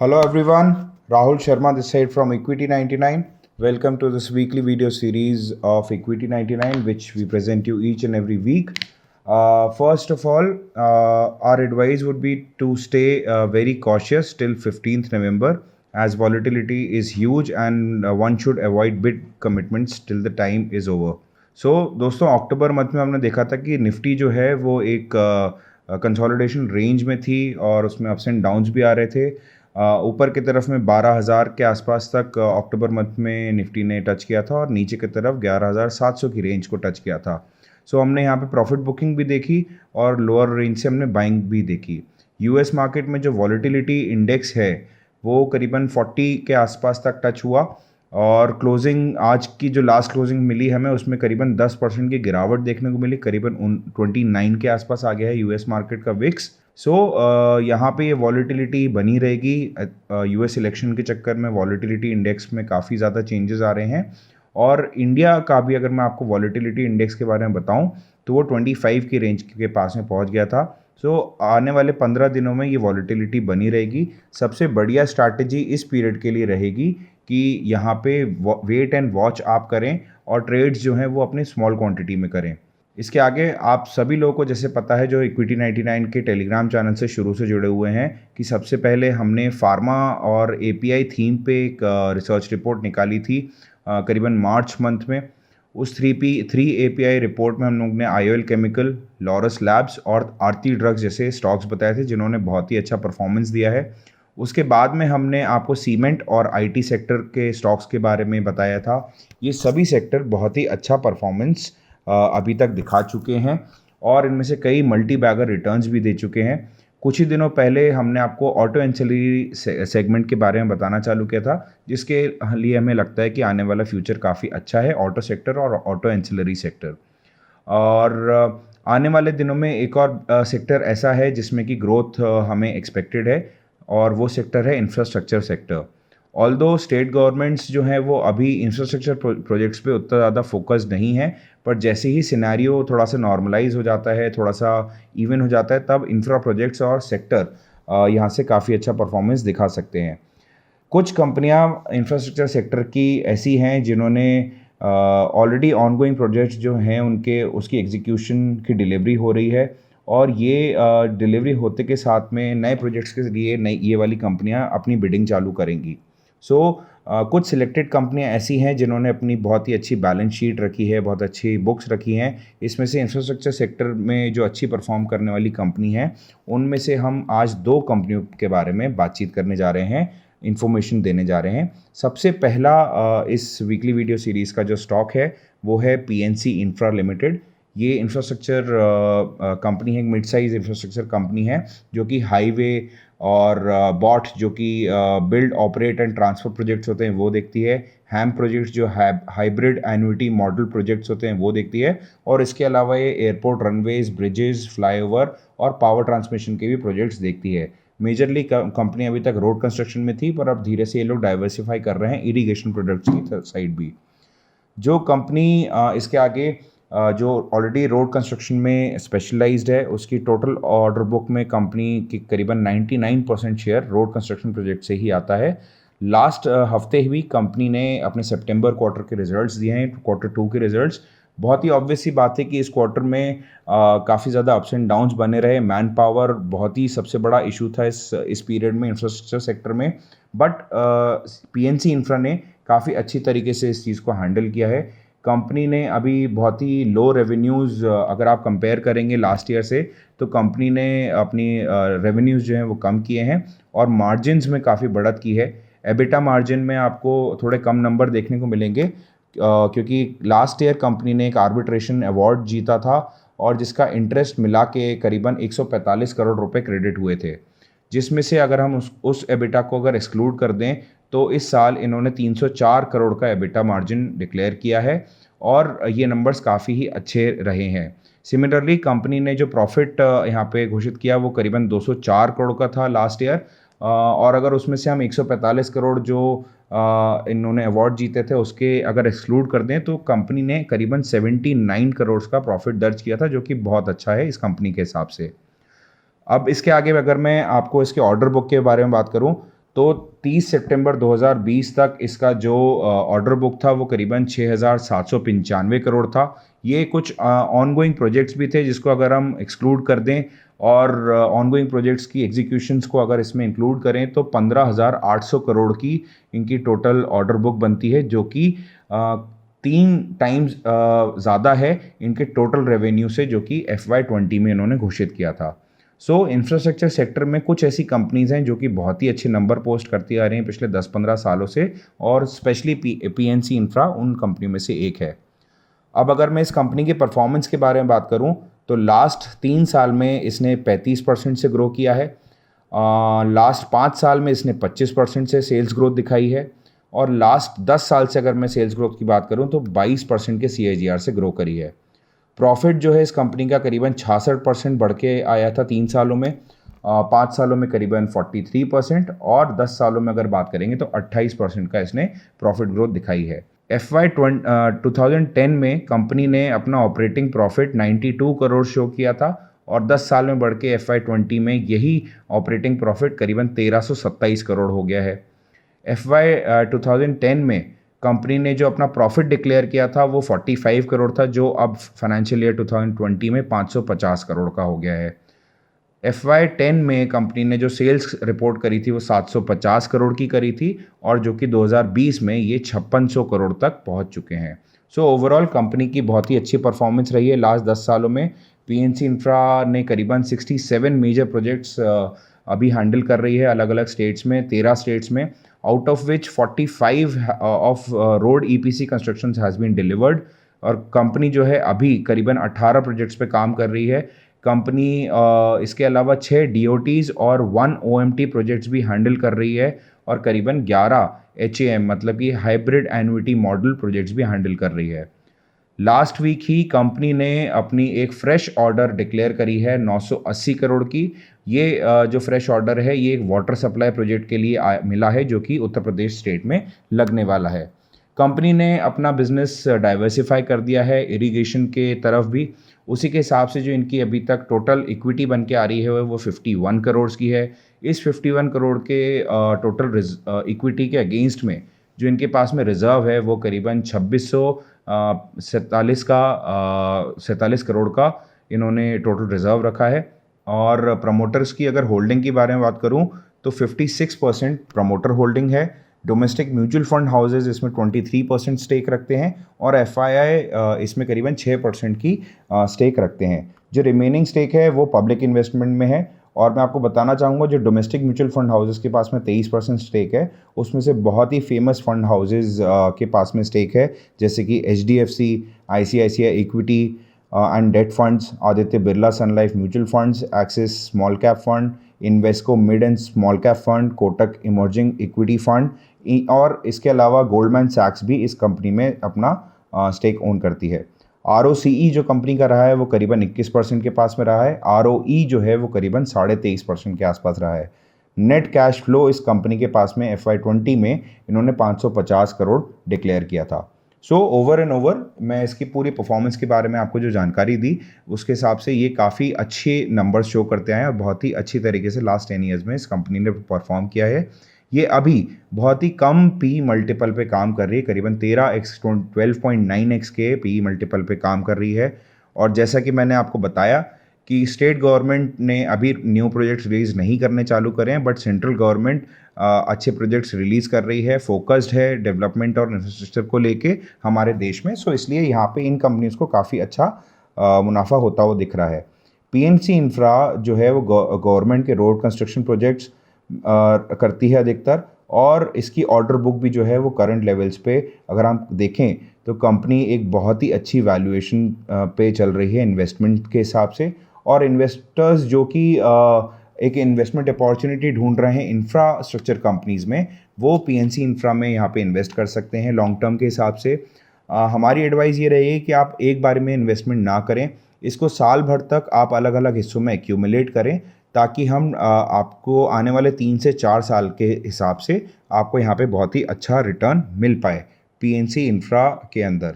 Hello everyone, Rahul Sharma this side from Equity 99. Welcome to this weekly video series of Equity 99 which we present you each and every week. First of all, our advice would be to stay very cautious till 15th November as volatility is huge and one should avoid big commitments till the time is over. सो दोस्तों अक्टूबर month में हमने देखा था कि Nifty जो है वो एक कंसोलिडेशन रेंज में थी और उसमें अप्स एंड डाउन्स भी आ रहे थे। ऊपर की तरफ में 12,000 के आसपास तक अक्टूबर मंथ में निफ्टी ने टच किया था और नीचे की तरफ 11,700 की रेंज को टच किया था। सो हमने यहाँ पे प्रॉफिट बुकिंग भी देखी और लोअर रेंज से हमने बाइंग भी देखी। यूएस मार्केट में जो वॉलेटिलिटी इंडेक्स है वो करीबन 40 के आसपास तक टच हुआ और क्लोजिंग आज की जो लास्ट क्लोजिंग मिली हमें उसमें करीबन 10% की गिरावट देखने को मिली, करीबन 29 के आसपास आ गया है यूएस मार्केट का विक्स। सो यहाँ पे ये वॉलेटिलिटी बनी रहेगी। यूएस इलेक्शन के चक्कर में वॉलेटिलिटी इंडेक्स में काफ़ी ज़्यादा चेंजेस आ रहे हैं और इंडिया का भी अगर मैं आपको वॉलेटिलिटी इंडेक्स के बारे में बताऊं तो वो 25 की रेंज के पास में पहुंच गया था। सो आने वाले 15 दिनों में ये वॉलेटिलिटी बनी रहेगी। सबसे बढ़िया स्ट्रैटेजी इस पीरियड के लिए रहेगी कि यहाँ पे वेट एंड वॉच आप करें और ट्रेड्स जो हैं वो अपने स्मॉल क्वांटिटी में करें। इसके आगे आप सभी लोगों को जैसे पता है जो इक्विटी 99 के टेलीग्राम चैनल से शुरू से जुड़े हुए हैं कि सबसे पहले हमने फार्मा और एपीआई थीम पे एक रिसर्च रिपोर्ट निकाली थी करीबन मार्च मंथ में। उस 3 एपीआई रिपोर्ट में हम लोग ने आईओएल केमिकल, लॉरस लैब्स और आरती ड्रग्स जैसे स्टॉक्स बताए थे जिन्होंने बहुत ही अच्छा परफॉर्मेंस दिया है। उसके बाद में हमने आपको सीमेंट और आईटी सेक्टर के स्टॉक्स के बारे में बताया था। ये सभी सेक्टर बहुत ही अच्छा परफॉर्मेंस अभी तक दिखा चुके हैं और इनमें से कई मल्टी बैगर रिटर्न्स भी दे चुके हैं। कुछ ही दिनों पहले हमने आपको ऑटो एंसिलरी सेगमेंट के बारे में बताना चालू किया था जिसके लिए हमें लगता है कि आने वाला फ्यूचर काफ़ी अच्छा है, ऑटो सेक्टर और ऑटो एंसिलरी सेक्टर। और आने वाले दिनों में एक और सेक्टर ऐसा है जिसमें कि ग्रोथ हमें एक्सपेक्टेड है और वो सेक्टर है infrastructure sector. Although state governments जो हैं वो अभी इंफ्रास्ट्रक्चर प्रोजेक्ट्स पे उतना ज़्यादा फोकस नहीं है, पर जैसे ही सिनेरियो थोड़ा सा नॉर्मलाइज हो जाता है, थोड़ा सा इवन हो जाता है, तब इंफ्रा प्रोजेक्ट्स और सेक्टर यहाँ से काफ़ी अच्छा परफॉर्मेंस दिखा सकते हैं। कुछ कंपनियाँ इंफ्रास्ट्रक्चर सेक्टर की ऐसी हैं जिन्होंने ऑलरेडी ऑनगोइंग प्रोजेक्ट्स जो हैं उनके उसकी एग्जीक्यूशन की डिलीवरी हो रही है और ये डिलीवरी होते के साथ में नए प्रोजेक्ट्स के लिए नई ये वाली कंपनियां अपनी बिडिंग चालू करेंगी। सो कुछ सिलेक्टेड कंपनियां ऐसी हैं जिन्होंने अपनी बहुत ही अच्छी बैलेंस शीट रखी है, बहुत अच्छी बुक्स रखी हैं। इसमें से इंफ्रास्ट्रक्चर सेक्टर में जो अच्छी परफॉर्म करने वाली कंपनी है उनमें से हम आज 2 कंपनियों के बारे में बातचीत करने जा रहे हैं, इन्फॉर्मेशन देने जा रहे हैं। सबसे पहला इस वीकली वीडियो सीरीज़ का जो स्टॉक है वो है पीएनसी इंफ्रा लिमिटेड। ये इंफ्रास्ट्रक्चर कंपनी है, एक मिड साइज इंफ्रास्ट्रक्चर कंपनी है जो कि हाईवे और बॉट जो कि build operate and transfer projects होते हैं वो देखती है, हैम प्रोजेक्ट्स जो हाइब्रिड एन्युटी मॉडल प्रोजेक्ट्स होते हैं वो देखती है और इसके अलावा ये एयरपोर्ट रनवेज, ब्रिजेस, फ्लाईओवर और पावर ट्रांसमिशन के भी प्रोजेक्ट्स देखती है। मेजरली कंपनी अभी तक रोड कंस्ट्रक्शन में थी पर अब धीरे से ये लोग डाइवर्सिफाई कर रहे हैं इरिगेशन प्रोडक्ट्स की साइड भी। जो कंपनी इसके आगे जो ऑलरेडी रोड कंस्ट्रक्शन में स्पेशलाइज्ड है उसकी टोटल ऑर्डर बुक में कंपनी की करीबन 99% शेयर रोड कंस्ट्रक्शन प्रोजेक्ट से ही आता है। लास्ट हफ्ते ही कंपनी ने अपने सितंबर क्वार्टर के रिजल्ट्स दिए हैं, क्वार्टर 2 के रिजल्ट्स। बहुत ही ऑब्वियस सी बात है कि इस क्वार्टर में काफ़ी ज़्यादा अप्स एंड डाउन्स बने रहे। मैन पावर बहुत ही सबसे बड़ा इशू था इस पीरियड में इंफ्रास्ट्रक्चर सेक्टर में, बट पीएनसी इंफ्रा ने काफ़ी अच्छी तरीके से इस चीज़ को हैंडल किया है। कंपनी ने अभी बहुत ही लो रेवेन्यूज़ अगर आप कंपेयर करेंगे लास्ट ईयर से तो कंपनी ने अपनी रेवेन्यूज़ जो हैं वो कम किए हैं और मार्जिन्स में काफ़ी बढ़त की है। एबिटा मार्जिन में आपको थोड़े कम नंबर देखने को मिलेंगे क्योंकि लास्ट ईयर कंपनी ने एक आर्बिट्रेशन अवार्ड जीता था और जिसका इंटरेस्ट मिला के करीबन 145 करोड़ रुपए क्रेडिट हुए थे, जिसमें से अगर हम उस एबिटा को अगर एक्सक्लूड कर दें तो इस साल इन्होंने 304 करोड़ का एबिटा मार्जिन डिक्लेयर किया है और ये नंबर्स काफ़ी ही अच्छे रहे हैं। सिमिलरली कंपनी ने जो प्रॉफिट यहाँ पे घोषित किया वो करीबन 204 करोड़ का था लास्ट ईयर और अगर उसमें से हम 145 करोड़ जो इन्होंने अवार्ड जीते थे उसके अगर एक्सक्लूड कर दें तो कंपनी ने करीबन 79 करोड़ का प्रॉफिट दर्ज किया था जो कि बहुत अच्छा है इस कंपनी के हिसाब से। अब इसके आगे अगर मैं आपको इसके ऑर्डर बुक के बारे में बात करूं तो 30 सितंबर 2020 तक इसका जो ऑर्डर बुक था वो करीबन 6,795 करोड़ था। ये कुछ ऑनगोइंग प्रोजेक्ट्स भी थे जिसको अगर हम एक्सक्लूड कर दें और ऑनगोइंग प्रोजेक्ट्स की एग्जीक्यूशंस को अगर इसमें इंक्लूड करें तो 15,800 करोड़ की इनकी टोटल ऑर्डर बुक बनती है, जो कि 3 टाइम्स ज़्यादा है इनके टोटल रेवेन्यू से, जो कि FY20 में इन्होंने घोषित किया था। इंफ्रास्ट्रक्चर सेक्टर में कुछ ऐसी कंपनीज हैं जो कि बहुत ही अच्छे नंबर पोस्ट करती आ रही हैं पिछले 10-15 सालों से, और स्पेशली PNC इंफ्रा उन कंपनियों में से एक है। अब अगर मैं इस कंपनी के परफॉर्मेंस के बारे में बात करूं तो लास्ट 3 साल में इसने 35% से ग्रो किया है, लास्ट 5 साल में इसने 25% से सेल्स ग्रोथ दिखाई है, और लास्ट 10 साल से अगर मैं सेल्स ग्रोथ की बात करूं तो 22% के CAGR से ग्रो करी है। प्रॉफिट जो है इस कंपनी का करीबन 66% बढ़ के आया था 3 सालों में, 5 सालों में करीबन 43%, और 10 सालों में अगर बात करेंगे तो 28% का इसने प्रॉफिट ग्रोथ दिखाई है। FY2010 में कंपनी ने अपना ऑपरेटिंग प्रॉफिट 92 करोड़ शो किया था, और 10 साल में बढ़ के FY20 में यही ऑपरेटिंग प्रॉफिट करीबन 1327 करोड़ हो गया है। FY2010 में कंपनी ने जो अपना प्रॉफिट डिक्लेयर किया था वो 45 करोड़ था, जो अब फाइनेंशियल ईयर 2020 में 550 करोड़ का हो गया है। FY10 में कंपनी ने जो सेल्स रिपोर्ट करी थी वो 750 करोड़ की करी थी, और जो कि 2020 में ये 5600 करोड़ तक पहुंच चुके हैं। ओवरऑल कंपनी की बहुत ही अच्छी परफॉर्मेंस रही है लास्ट 10 सालों में। PNC इंफ्रा ने करीबन 67 मेजर प्रोजेक्ट्स अभी हैंडल कर रही है अलग अलग स्टेट्स में, 13 स्टेट्स में, out of which 45 of road EPC construction has been delivered. और कंपनी जो है अभी करीबन 18 प्रोजेक्ट्स पे काम कर रही है। कंपनी इसके अलावा 6 DOTs और 1 OMT प्रोजेक्ट्स भी हैंडल कर रही है, और करीबन 11 HAM मतलब कि हाइब्रिड एन्युटी मॉडल प्रोजेक्ट्स भी हैंडल कर रही है। लास्ट वीक ही कंपनी ने अपनी एक फ्रेश ऑर्डर डिक्लेयर करी है 980 करोड़ की। ये जो फ्रेश ऑर्डर है ये एक वाटर सप्लाई प्रोजेक्ट के लिए मिला है, जो कि उत्तर प्रदेश स्टेट में लगने वाला है। कंपनी ने अपना बिजनेस डाइवर्सिफाई कर दिया है इरिगेशन के तरफ भी। उसी के हिसाब से जो इनकी अभी तक टोटल इक्विटी बन के आ रही है वो 51 करोड़ की है। इस 51 करोड़ के टोटल इक्विटी के अगेंस्ट में जो इनके पास में रिजर्व है वो करीबन 47 करोड़ का इन्होंने टोटल रिजर्व रखा है। और प्रमोटर्स की अगर होल्डिंग के बारे में बात करूं तो 56% प्रमोटर होल्डिंग है। डोमेस्टिक म्यूचुअल फंड हाउसेज इसमें 23% स्टेक रखते हैं, और FII इसमें करीबन 6% की स्टेक रखते हैं। जो रिमेनिंग स्टेक है वो पब्लिक इन्वेस्टमेंट में है। और मैं आपको बताना चाहूँगा जो डोमेस्टिक म्यूचुअल फंड हाउसेज के पास में 23% स्टेक है, उसमें से बहुत ही फेमस फंड हाउसेज के पास में स्टेक है, जैसे कि HDFC, ICICI equity and debt funds, Aditya Birla Sun Life mutual funds, Axis small cap fund, Invesco mid and small cap fund, Kotak emerging equity fund, और इसके अलावा गोल्डमैन सैक्स भी इस कंपनी में अपना स्टेक ओन करती है। ROCE जो कंपनी का रहा है वो करीबन 21% के पास में रहा है। ROE जो है वो करीबन 23.5% के आसपास रहा है। नेट कैश फ्लो इस कंपनी के पास में FY20 में इन्होंने 550 करोड़ डिक्लेयर किया था। ओवर एंड ओवर मैं इसकी पूरी परफॉर्मेंस के बारे में आपको जो जानकारी दी उसके हिसाब से ये काफ़ी अच्छे नंबर्स शो करते आए हैं, और बहुत ही अच्छी तरीके से लास्ट 10 ईयर्स में इस कंपनी ने परफॉर्म किया है। ये अभी बहुत ही कम P मल्टीपल पे काम कर रही है, करीबन 13x 12.9x के P मल्टीपल पे काम कर रही है। और जैसा कि मैंने आपको बताया कि स्टेट गवर्नमेंट ने अभी न्यू प्रोजेक्ट्स रिलीज़ नहीं करने चालू करे हैं, बट सेंट्रल गवर्नमेंट अच्छे प्रोजेक्ट्स रिलीज़ कर रही है, फोकस्ड है डेवलपमेंट और इंफ्रास्ट्रक्चर को लेके हमारे देश में। इसलिए यहाँ पे इन कंपनीज को काफ़ी अच्छा मुनाफा होता हुआ दिख रहा है। PNC इंफ्रा जो है वो गवर्नमेंट के रोड कंस्ट्रक्शन प्रोजेक्ट्स करती है अधिकतर, और इसकी ऑर्डर बुक भी जो है वो करंट लेवल्स पे अगर हम देखें तो कंपनी एक बहुत ही अच्छी वैल्यूएशन पे चल रही है इन्वेस्टमेंट के हिसाब से। और इन्वेस्टर्स जो कि एक इन्वेस्टमेंट अपॉर्चुनिटी ढूंढ रहे हैं इंफ्रास्ट्रक्चर कंपनीज में, वो PNC इंफ्रा में यहाँ पे इन्वेस्ट कर सकते हैं लॉन्ग टर्म के हिसाब से। हमारी एडवाइस ये रहेगी कि आप एक बार में इन्वेस्टमेंट ना करें, इसको साल भर तक आप अलग अलग हिस्सों में एक्यूमुलेट करें, ताकि हम आपको आने वाले 3 से 4 साल के हिसाब से आपको यहाँ पे बहुत ही अच्छा रिटर्न मिल पाए PNC इंफ्रा के अंदर।